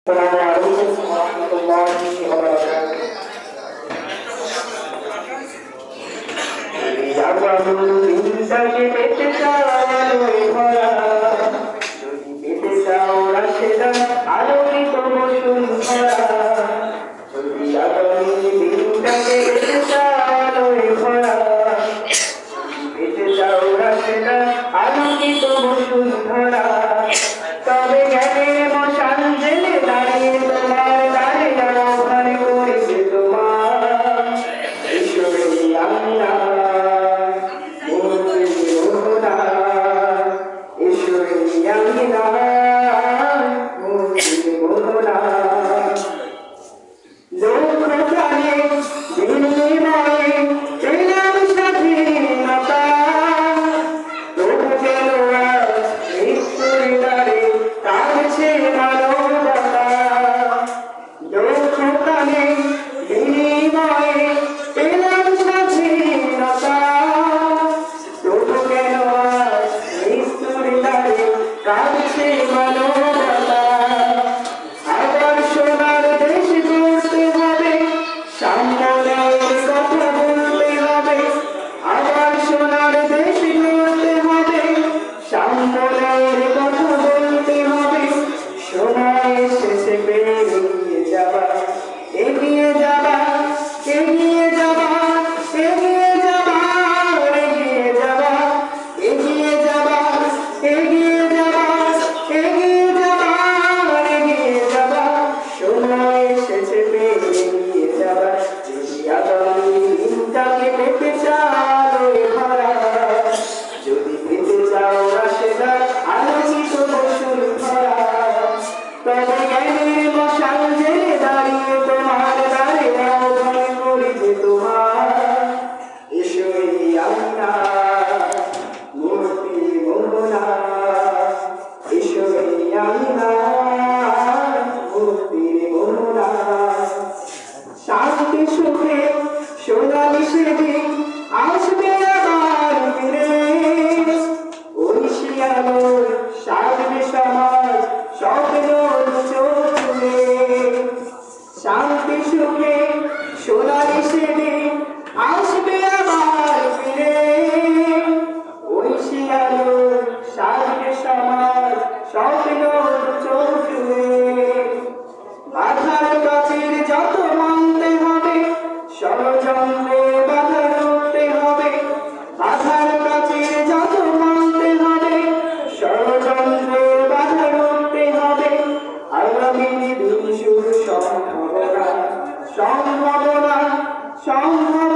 السلام عليكم ورحمة الله وبركاته. দিনটাকে পেতে চাওয়ার ভরা যদি পেতে চাও রাশেদা আলোকিত বসুন্ধরা যদি আগামী দিনটাকে পেতে চাও ভরা পেতে চাও রাশেদা আলোকিত বসুন্ধরা তবে জ্ঞানের মশাল জেলে দাঁড়িয়ে তোমার দাঁড়িয়ে আহ্বান করেছে তোমার ঈশ্বরের আল্লাহ শান্তি সুখে সোনালি সেদিন আসবে আবার ফিরে ঐশিয়ালো সাজবে সমাজ স্বপ্ন চোখে শান্তি সুখে সোনালি সেদিন আসবে আবার ফিরে ঐশিয়ালো সাজবে সমাজ স্বপ্ন চোখে বাধার কাছের যত মানতে হবে ষড়যন্ত্রে বাধা রুখতে হবে বাধার কাছের যত মানতে হবে ষড়যন্ত্রে বাধা রুখতে হবে আগামী দিন শুরু সম্ভাবনা সম্ভাবনা সম্ভাবনা